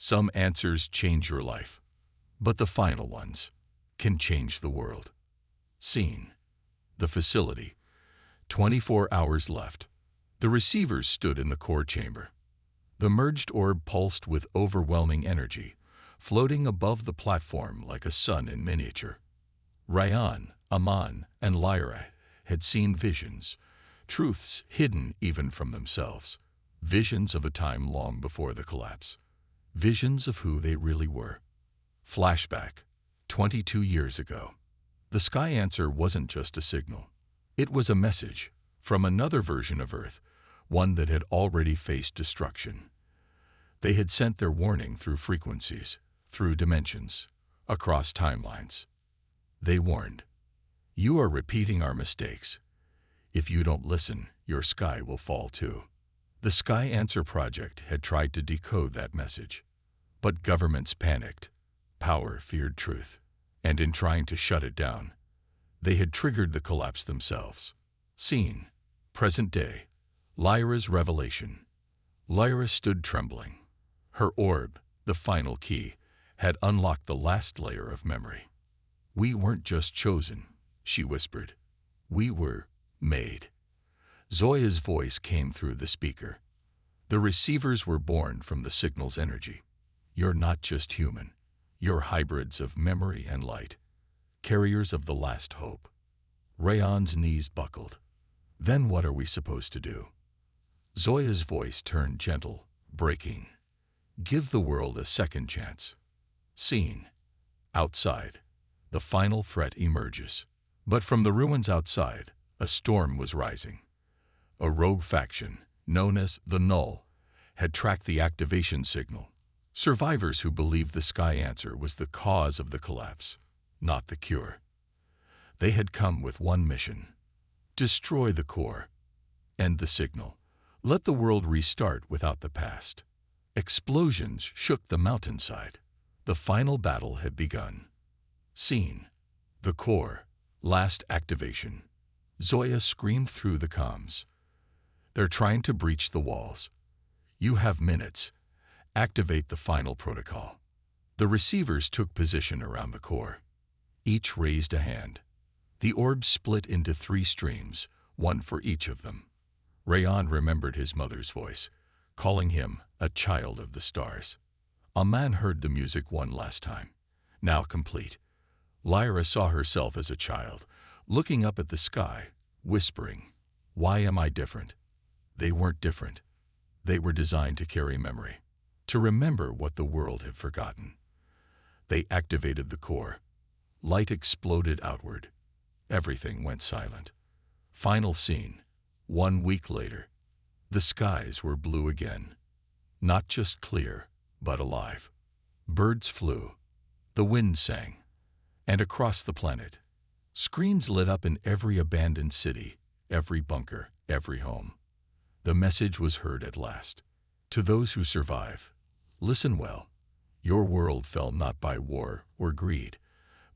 Some answers change your life, but the final ones can change the world. Scene: the facility. 24 hours left. The receivers stood in the core chamber. The merged orb pulsed with overwhelming energy, floating above the platform like a sun in miniature. Rayan, Aman, and Lyra had seen visions, truths hidden even from themselves, visions of a time long before the collapse, visions of who they really were. Flashback: 22 years ago. The Sky Answer wasn't just a signal. It was a message from another version of Earth, one that had already faced destruction. They had sent their warning through frequencies, through dimensions, across timelines. They warned, "You are repeating our mistakes. If you don't listen, your sky will fall too." The Sky Answer Project had tried to decode that message. But governments panicked, power feared truth, and in trying to shut it down, they had triggered the collapse themselves. Scene: present day. Lyra's revelation. Lyra stood trembling. Her orb, the final key, had unlocked the last layer of memory. "We weren't just chosen," she whispered. "We were made." Zoya's voice came through the speaker. The receivers were born from the signal's energy. "You're not just human. You're hybrids of memory and light, carriers of the last hope." Rayan's knees buckled. "Then what are we supposed to do?" Zoya's voice turned gentle, breaking. "Give the world a second chance." Scene: outside. The final threat emerges. But from the ruins outside, a storm was rising. A rogue faction, known as the Null, had tracked the activation signal. Survivors who believed the Sky Answer was the cause of the collapse, not the cure. They had come with one mission: destroy the core, end the signal, let the world restart without the past. Explosions shook the mountainside. The final battle had begun. Scene: the core, last activation. Zoya screamed through the comms. "They're trying to breach the walls. You have minutes. Activate the final protocol." The receivers took position around the core. Each raised a hand. The orb split into 3 streams, one for each of them. Rayan remembered his mother's voice, calling him a child of the stars. Aman heard the music one last time, now complete. Lyra saw herself as a child, looking up at the sky, whispering, "Why am I different?" They weren't different. They were designed to carry memory, to remember what the world had forgotten. They activated the core. Light exploded outward. Everything went silent. Final scene: 1 week later. The skies were blue again. Not just clear, but alive. Birds flew. The wind sang. And across the planet, screens lit up in every abandoned city, every bunker, every home. The message was heard at last. To those who survive, listen well. Your world fell not by war or greed,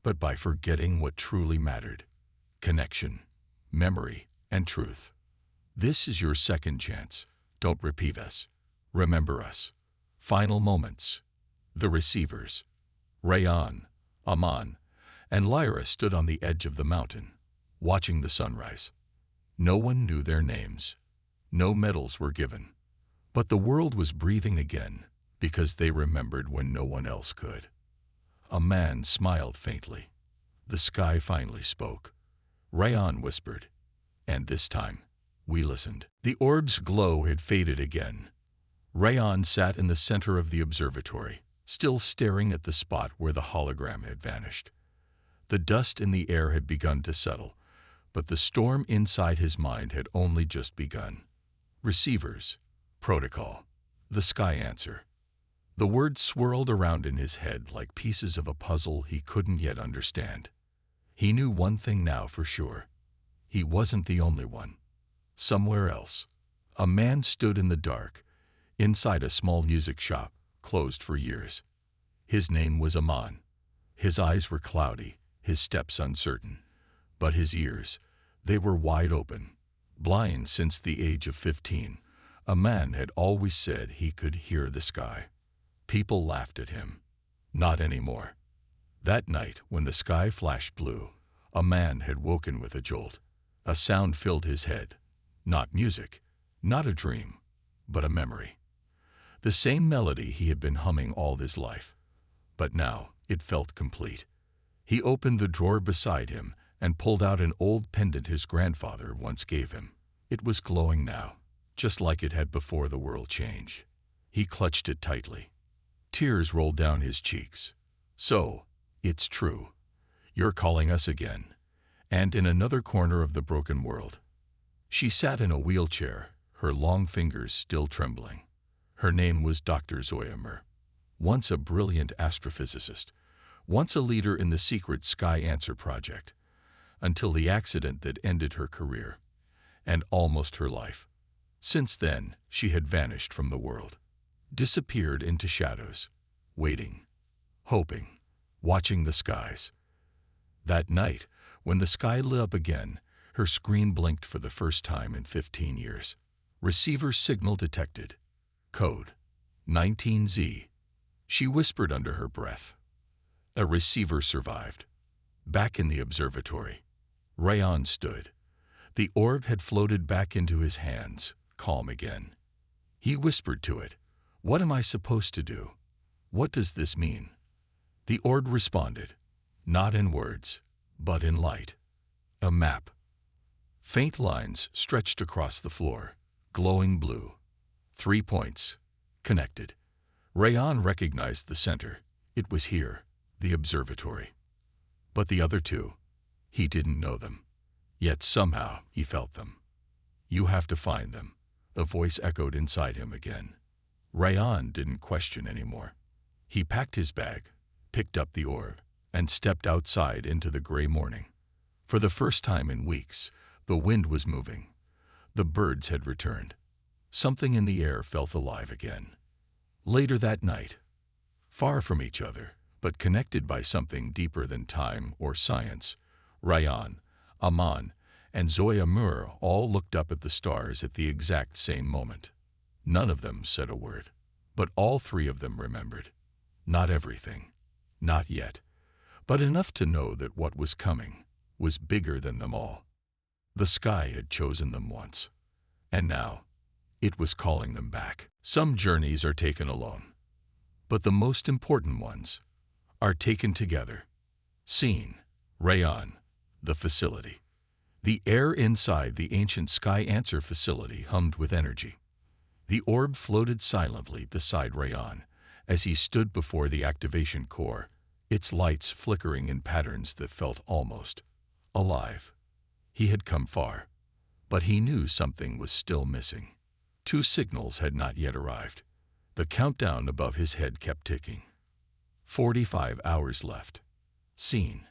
but by forgetting what truly mattered: connection, memory, and truth. This is your second chance. Don't repeat us. Remember us. Final moments. The receivers. Rayan, Aman, and Lyra stood on the edge of the mountain, watching the sunrise. No one knew their names. No medals were given. But the world was breathing again, because they remembered when no one else could. A man smiled faintly. The sky finally spoke. Rayan whispered, and this time, we listened. The orb's glow had faded again. Rayan sat in the center of the observatory, still staring at the spot where the hologram had vanished. The dust in the air had begun to settle, but the storm inside his mind had only just begun. Receivers, protocol, the Sky Answer. The words swirled around in his head like pieces of a puzzle he couldn't yet understand. He knew one thing now for sure. He wasn't the only one. Somewhere else, a man stood in the dark, inside a small music shop, closed for years. His name was Aman. His eyes were cloudy, his steps uncertain. But his ears, they were wide open. Blind since the age of 15, Aman had always said he could hear the sky. People laughed at him. Not anymore. That night, when the sky flashed blue, a man had woken with a jolt. A sound filled his head. Not music, not a dream, but a memory. The same melody he had been humming all his life. But now it felt complete. He opened the drawer beside him and pulled out an old pendant his grandfather once gave him. It was glowing now, just like it had before the world changed. He clutched it tightly. Tears rolled down his cheeks. So, it's true. You're calling us again. And in another corner of the broken world. She sat in a wheelchair, her long fingers still trembling. Her name was Dr. Zoya Mir. Once a brilliant astrophysicist, once a leader in the secret Sky Answer project, until the accident that ended her career, and almost her life. Since then, she had vanished from the world, disappeared into shadows, waiting, hoping, watching the skies. That night, when the sky lit up again, her screen blinked for the first time in 15 years. Receiver signal detected. Code 19Z. She whispered under her breath. A receiver survived. Back in the observatory, Rayan stood. The orb had floated back into his hands, calm again. He whispered to it, "What am I supposed to do? What does this mean?" The orb responded, not in words, but in light. A map. Faint lines stretched across the floor, glowing blue. 3 points, connected. Rayan recognized the center. It was here, the observatory. But the other two, he didn't know them. Yet somehow he felt them. "You have to find them," the voice echoed inside him again. Rayan didn't question anymore. He packed his bag, picked up the orb, and stepped outside into the gray morning. For the first time in weeks, the wind was moving. The birds had returned. Something in the air felt alive again. Later that night, far from each other, but connected by something deeper than time or science, Rayan, Aman, and Zoya Mir all looked up at the stars at the exact same moment. None of them said a word, but all three of them remembered. Not everything, not yet, but enough to know that what was coming was bigger than them all. The sky had chosen them once, and now it was calling them back. Some journeys are taken alone, but the most important ones are taken together. Scene, Rayan, the facility. The air inside the ancient Sky Answer facility hummed with energy. The orb floated silently beside Rayan as he stood before the activation core, its lights flickering in patterns that felt almost alive. He had come far, but he knew something was still missing. 2 signals had not yet arrived. The countdown above his head kept ticking. 45 hours left. Scene,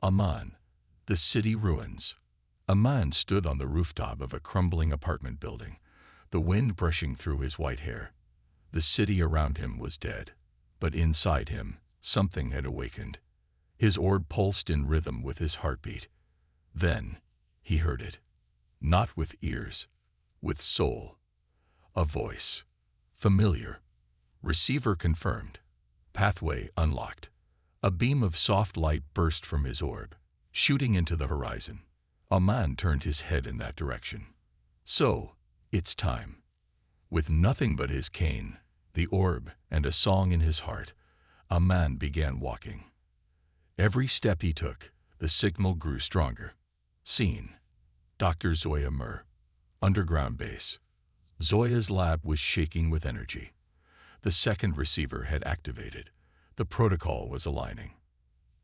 Amman, the city ruins. Amman stood on the rooftop of a crumbling apartment building, the wind brushing through his white hair. The city around him was dead, but inside him, something had awakened. His orb pulsed in rhythm with his heartbeat. Then he heard it, not with ears, with soul. A voice, familiar. Receiver confirmed. Pathway unlocked. A beam of soft light burst from his orb, shooting into the horizon. Aman turned his head in that direction. So, it's time. With nothing but his cane, the orb, and a song in his heart, Aman began walking. Every step he took, the signal grew stronger. Scene, Dr. Zoya Mir, underground base. Zoya's lab was shaking with energy. The second receiver had activated. The protocol was aligning.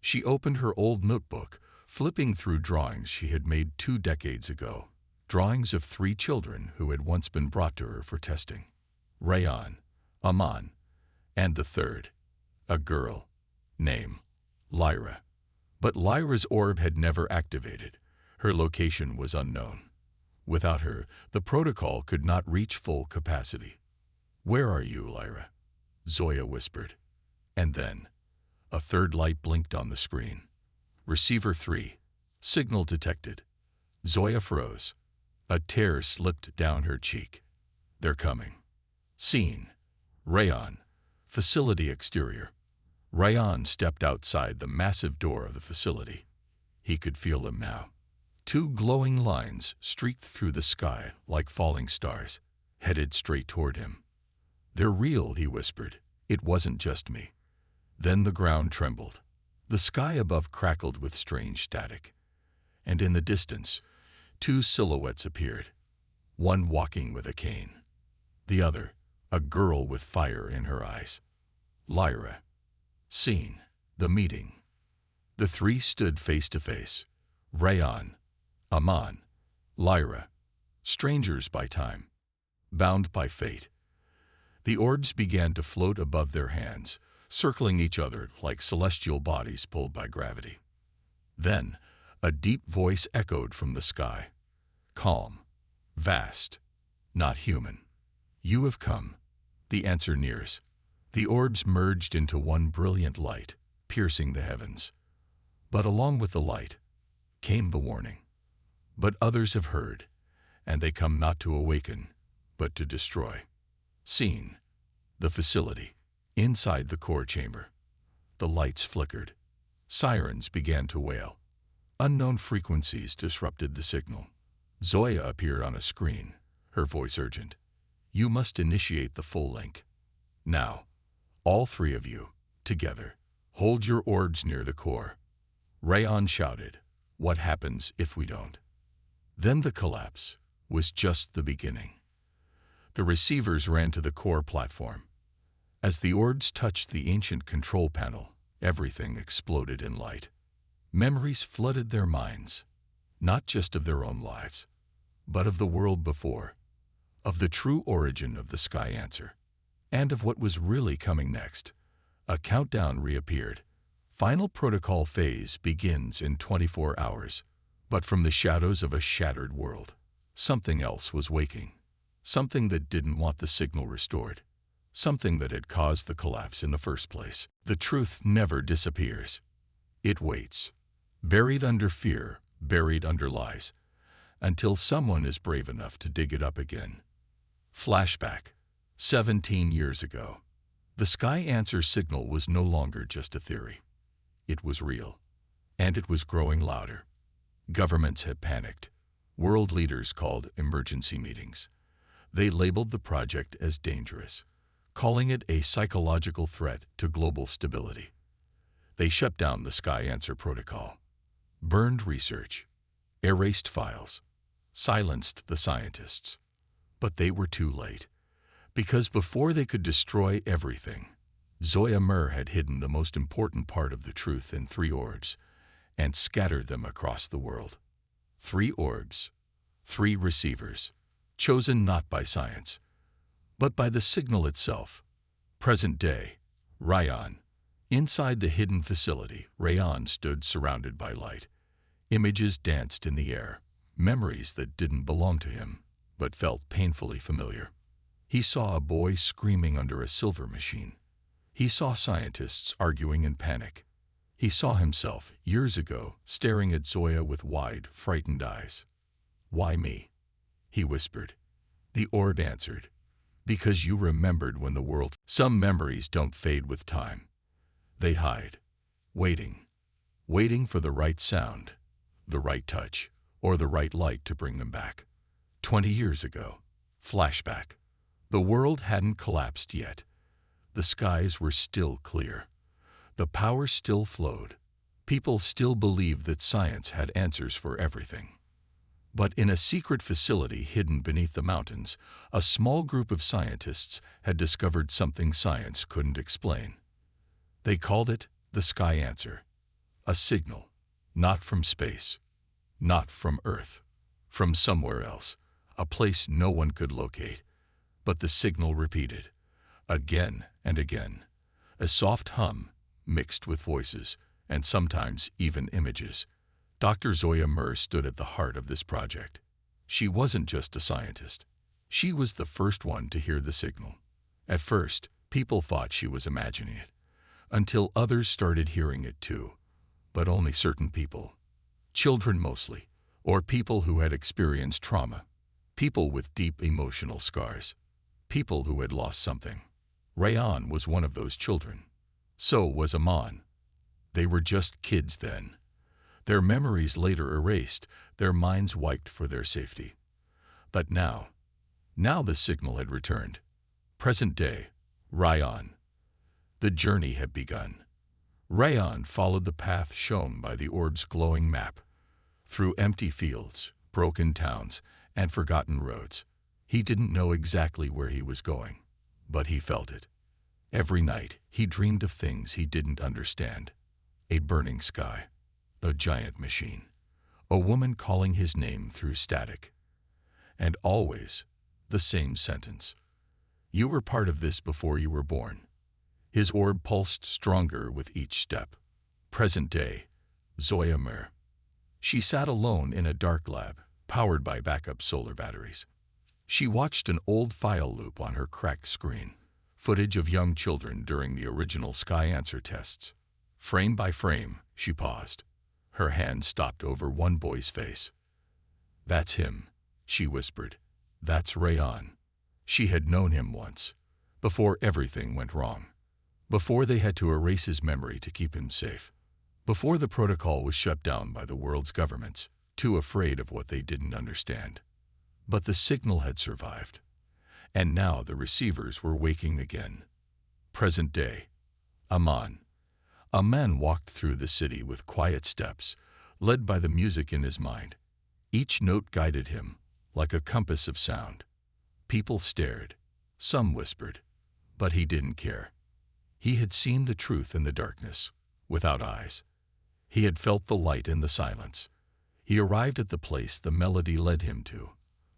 She opened her old notebook, flipping through drawings she had made 2 decades ago. Drawings of 3 children who had once been brought to her for testing. Rayan, Aman, and the third, a girl, name, Lyra. But Lyra's orb had never activated. Her location was unknown. Without her, the protocol could not reach full capacity. "Where are you, Lyra?" Zoya whispered. And then, a third light blinked on the screen. Receiver 3, signal detected. Zoya froze. A tear slipped down her cheek. "They're coming." Scene, Rayan, Facility exterior. Rayan stepped outside the massive door of the facility. He could feel them now. Two glowing lines streaked through the sky like falling stars, headed straight toward him. "They're real," he whispered. "It wasn't just me." Then the ground trembled. The sky above crackled with strange static. And in the distance, two silhouettes appeared. One walking with a cane. The other, a girl with fire in her eyes. Lyra. Scene. The meeting. The three stood face to face. Rayan, Aman, Lyra. Strangers by time. Bound by fate. The orbs began to float above their hands, circling each other like celestial bodies pulled by gravity. Then, a deep voice echoed from the sky. Calm. Vast. Not human. "You have come." The answer nears. The orbs merged into one brilliant light, piercing the heavens. But along with the light came the warning. "But others have heard, and they come not to awaken, but to destroy." Scene. The facility. Inside the core chamber. The lights flickered. Sirens began to wail. Unknown frequencies disrupted the signal. Zoya appeared on a screen, her voice urgent. "You must initiate the full link. Now, all three of you, together, hold your orbs near the core." Rayan shouted, "What happens if we don't?" Then the collapse was just the beginning. The receivers ran to the core platform. As the orbs touched the ancient control panel, everything exploded in light. Memories flooded their minds, not just of their own lives, but of the world before, of the true origin of the Sky Answer, and of what was really coming next. A countdown reappeared. Final protocol phase begins in 24 hours. But from the shadows of a shattered world, something else was waking. Something that didn't want the signal restored. Something that had caused the collapse in the first place. The truth never disappears. It waits, buried under fear, buried under lies, until someone is brave enough to dig it up again. Flashback. 17 years ago. The Sky Answer signal was no longer just a theory. It was real, and it was growing louder. Governments had panicked. World leaders called emergency meetings. They labeled the project as dangerous, calling it a psychological threat to global stability. They shut down the Sky Answer protocol, burned research, erased files, silenced the scientists. But they were too late, because before they could destroy everything, Zoya Mer had hidden the most important part of the truth in 3 orbs and scattered them across the world. 3 orbs, 3 receivers, chosen not by science, but by the signal itself. Present day, Rayan. Inside the hidden facility, Rayan stood surrounded by light. Images danced in the air, memories that didn't belong to him, but felt painfully familiar. He saw a boy screaming under a silver machine. He saw scientists arguing in panic. He saw himself, years ago, staring at Zoya with wide, frightened eyes. "Why me?" he whispered. The orb answered, "Because you remembered when the world..." Some memories don't fade with time. They hide, waiting for the right sound, the right touch, or the right light to bring them back. 20 years ago. Flashback. The world hadn't collapsed yet. The skies were still clear. The power still flowed. People still believed that science had answers for everything. But in a secret facility hidden beneath the mountains, a small group of scientists had discovered something science couldn't explain. They called it the Sky Answer, a signal, not from space, not from Earth, from somewhere else, a place no one could locate. But the signal repeated, again and again, a soft hum mixed with voices, and sometimes even images. Dr. Zoya Mer stood at the heart of this project. She wasn't just a scientist. She was the first one to hear the signal. At first, people thought she was imagining it, until others started hearing it too. But only certain people. Children mostly, or people who had experienced trauma. People with deep emotional scars. People who had lost something. Rayan was one of those children. So was Aman. They were just kids then. Their memories later erased, their minds wiped for their safety. But now the signal had returned. Present day, Rayan. The journey had begun. Rayan followed the path shown by the orb's glowing map. Through empty fields, broken towns, and forgotten roads. He didn't know exactly where he was going, but he felt it. Every night, he dreamed of things he didn't understand. A burning sky, a giant machine, a woman calling his name through static. And always, the same sentence. You were part of this before you were born. His orb pulsed stronger with each step. Present day, Zoya Mir. She sat alone in a dark lab, powered by backup solar batteries. She watched an old file loop on her cracked screen, footage of young children during the original Sky Answer tests. Frame by frame, she paused. Her hand stopped over one boy's face. "That's him," she whispered. "That's Rayan." She had known him once, before everything went wrong. Before they had to erase his memory to keep him safe. Before the protocol was shut down by the world's governments, too afraid of what they didn't understand. But the signal had survived. And now the receivers were waking again. Present day, Aman. Aman walked through the city with quiet steps, led by the music in his mind. Each note guided him, like a compass of sound. People stared. Some whispered. But he didn't care. He had seen the truth in the darkness, without eyes. He had felt the light in the silence. He arrived at the place the melody led him to,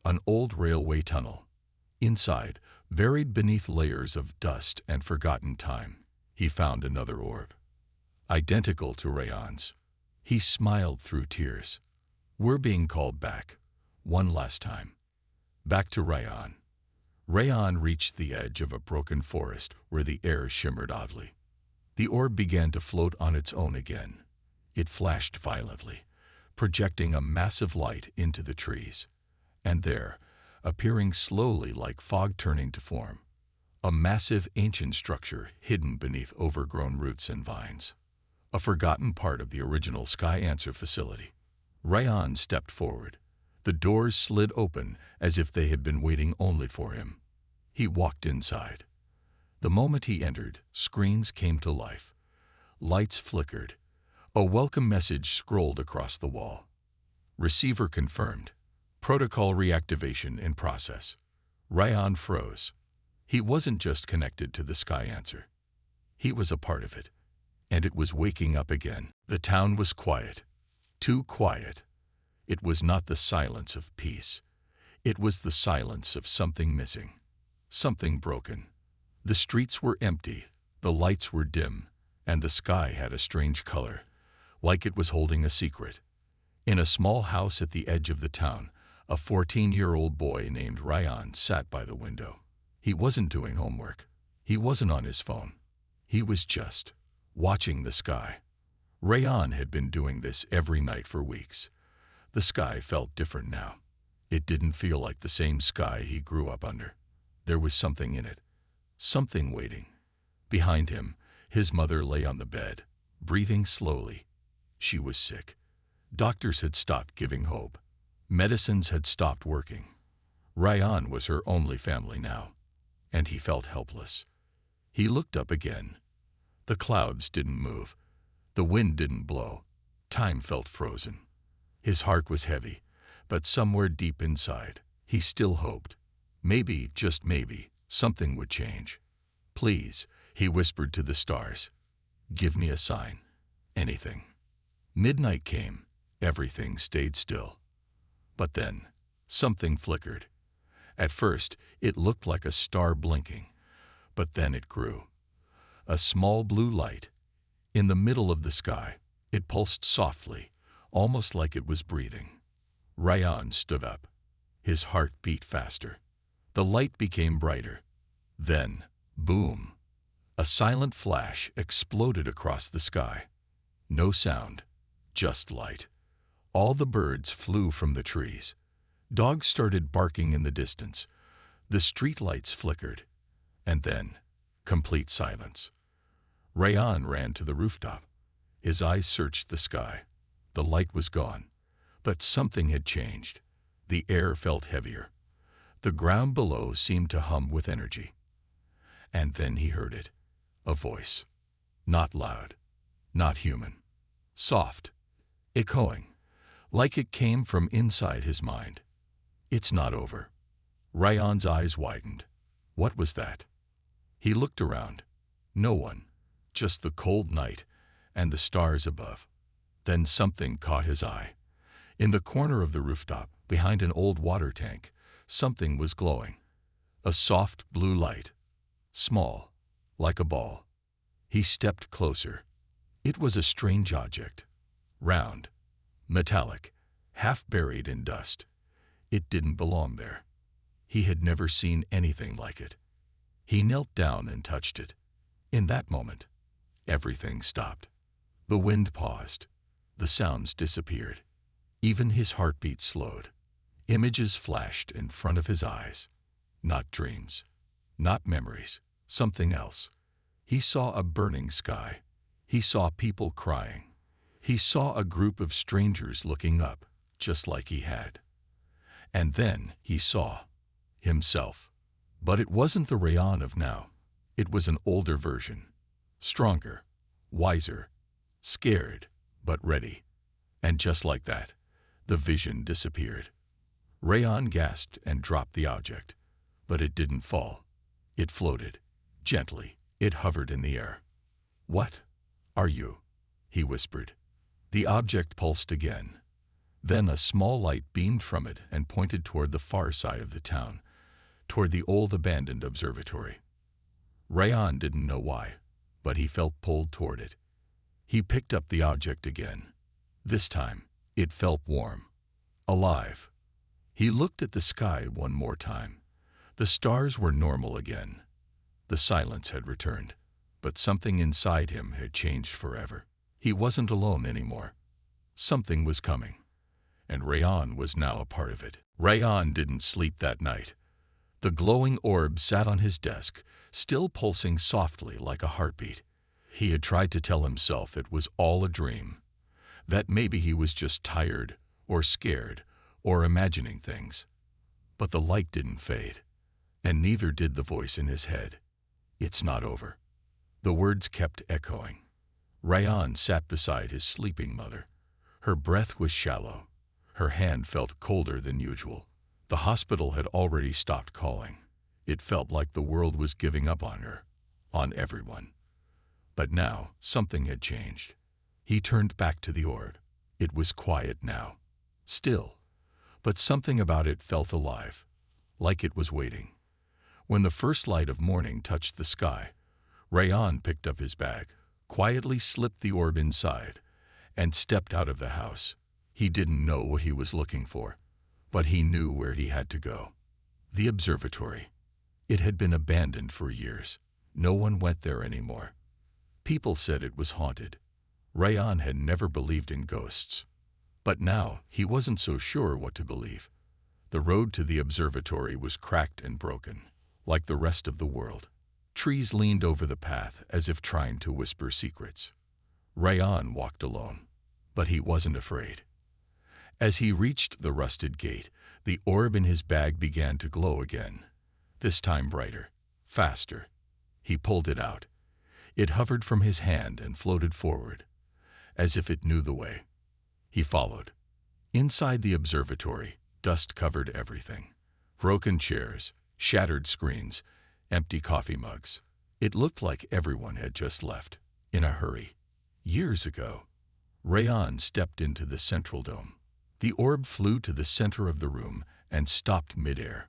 an old railway tunnel. Inside, buried beneath layers of dust and forgotten time, he found another orb. Identical to Rayan's. He smiled through tears. We're being called back, one last time. Back to Rayan. Rayan reached the edge of a broken forest where the air shimmered oddly. The orb began to float on its own again. It flashed violently, projecting a massive light into the trees. And there, appearing slowly like fog turning to form, a massive ancient structure hidden beneath overgrown roots and vines. A forgotten part of the original Sky Answer facility. Rayan stepped forward. The doors slid open as if they had been waiting only for him. He walked inside. The moment he entered, screens came to life. Lights flickered. A welcome message scrolled across the wall. Receiver confirmed. Protocol reactivation in process. Rayan froze. He wasn't just connected to the Sky Answer. He was a part of it. And it was waking up again. The town was quiet. Too quiet. It was not the silence of peace. It was the silence of something missing. Something broken. The streets were empty, the lights were dim, and the sky had a strange color, like it was holding a secret. In a small house at the edge of the town, a 14-year-old boy named Rayan sat by the window. He wasn't doing homework. He wasn't on his phone. He was just watching the sky. Rayan had been doing this every night for weeks. The sky felt different now. It didn't feel like the same sky he grew up under. There was something in it. Something waiting. Behind him, his mother lay on the bed, breathing slowly. She was sick. Doctors had stopped giving hope. Medicines had stopped working. Rayan was her only family now, and he felt helpless. He looked up again. The clouds didn't move. The wind didn't blow. Time felt frozen. His heart was heavy, but somewhere deep inside, he still hoped. Maybe, just maybe, something would change. "Please," he whispered to the stars. "Give me a sign. Anything." Midnight came. Everything stayed still. But then, something flickered. At first, it looked like a star blinking, but then it grew. A small blue light. In the middle of the sky, it pulsed softly, almost like it was breathing. Rayan stood up. His heart beat faster. The light became brighter. Then, boom! A silent flash exploded across the sky. No sound, just light. All the birds flew from the trees. Dogs started barking in the distance. The streetlights flickered. And then, Complete silence. Rayan ran to the rooftop. His eyes searched the sky. The light was gone, but something had changed. The air felt heavier. The ground below seemed to hum with energy. And then he heard it. A voice. Not loud, not human. Soft, echoing, like it came from inside his mind. It's not over. Rayan's eyes widened. What was that? He looked around. No one, just the cold night and the stars above. Then something caught his eye. In the corner of the rooftop, behind an old water tank, something was glowing. A soft blue light. Small, like a ball. He stepped closer. It was a strange object. Round, metallic, half buried in dust. It didn't belong there. He had never seen anything like it. He knelt down and touched it. In that moment, everything stopped. The wind paused. The sounds disappeared. Even his heartbeat slowed. Images flashed in front of his eyes. Not dreams, not memories, something else. He saw a burning sky. He saw people crying. He saw a group of strangers looking up, just like he had. And then he saw himself. But it wasn't the Rayan of now. It was an older version. Stronger, wiser, scared, but ready. And just like that, the vision disappeared. Rayan gasped and dropped the object. But it didn't fall. It floated. Gently, it hovered in the air. What are you? He whispered. The object pulsed again. Then a small light beamed from it and pointed toward the far side of the town, toward the old abandoned observatory. Rayan didn't know why, but he felt pulled toward it. He picked up the object again. This time, it felt warm, alive. He looked at the sky one more time. The stars were normal again. The silence had returned, but something inside him had changed forever. He wasn't alone anymore. Something was coming, and Rayan was now a part of it. Rayan didn't sleep that night. The glowing orb sat on his desk, still pulsing softly like a heartbeat. He had tried to tell himself it was all a dream, that maybe he was just tired or scared or imagining things. But the light didn't fade, and neither did the voice in his head. It's not over. The words kept echoing. Rayan sat beside his sleeping mother. Her breath was shallow. Her hand felt colder than usual. The hospital had already stopped calling. It felt like the world was giving up on her, on everyone. But now, something had changed. He turned back to the orb. It was quiet now. Still. But something about it felt alive, like it was waiting. When the first light of morning touched the sky, Rayan picked up his bag, quietly slipped the orb inside, and stepped out of the house. He didn't know what he was looking for, but he knew where he had to go. The observatory. It had been abandoned for years. No one went there anymore. People said it was haunted. Rayan had never believed in ghosts. But now he wasn't so sure what to believe. The road to the observatory was cracked and broken, like the rest of the world. Trees leaned over the path as if trying to whisper secrets. Rayan walked alone, but he wasn't afraid. As he reached the rusted gate, the orb in his bag began to glow again, this time brighter, faster. He pulled it out. It hovered from his hand and floated forward, as if it knew the way. He followed. Inside the observatory, dust covered everything. Broken chairs, shattered screens, empty coffee mugs. It looked like everyone had just left, in a hurry. Years ago. Rayan stepped into the central dome. The orb flew to the center of the room and stopped midair.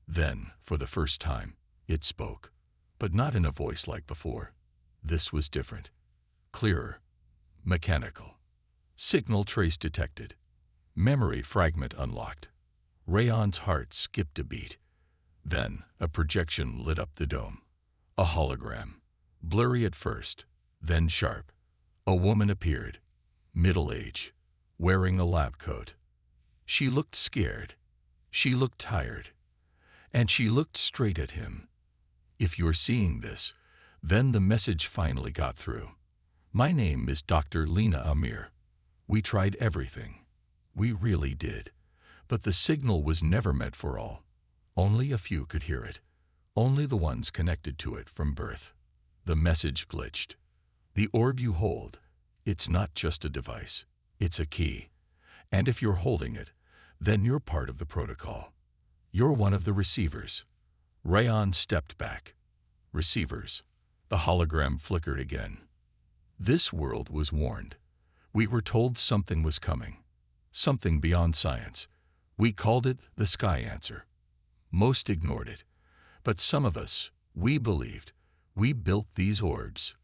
Then, for the first time, it spoke, but not in a voice like before. This was different. Clearer. Mechanical. Signal trace detected. Memory fragment unlocked. Rayan's heart skipped a beat. Then, a projection lit up the dome. A hologram. Blurry at first, then sharp. A woman appeared. Middle age. Wearing a lab coat. She looked scared. She looked tired. And she looked straight at him. If you're seeing this, Then the message finally got through. My name is Dr. Lena Amir. We tried everything. We really did. But the signal was never meant for all. Only a few could hear it. Only the ones connected to it from birth. The message glitched. The orb you hold, it's not just a device. It's a key. And if you're holding it, then you're part of the protocol. You're one of the receivers. Rayon stepped back. Receivers. The hologram flickered again. This world was warned. We were told something was coming. Something beyond science. We called it the Sky Answer. Most ignored it. But some of us, we believed. We built these orbs.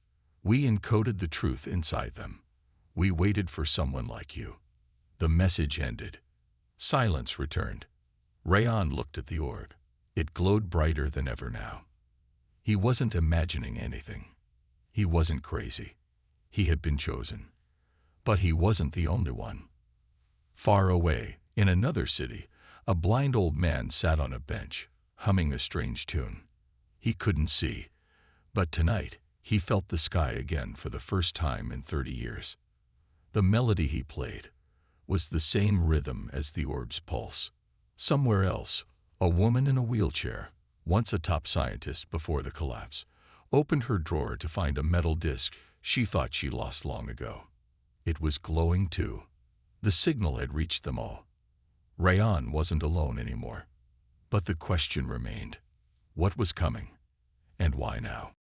We encoded the truth inside them. We waited for someone like you. The message ended. Silence returned. Rayon looked at the orb. It glowed brighter than ever now. He wasn't imagining anything. He wasn't crazy. He had been chosen. But he wasn't the only one. Far away, in another city, a blind old man sat on a bench, humming a strange tune. He couldn't see, but tonight he felt the sky again for the first time in 30 years. The melody he played was the same rhythm as the orb's pulse. Somewhere else, a woman in a wheelchair, once a top scientist before the collapse, opened her drawer to find a metal disc she thought she lost long ago. It was glowing too. The signal had reached them all. Rayon wasn't alone anymore. But the question remained. What was coming? And why now?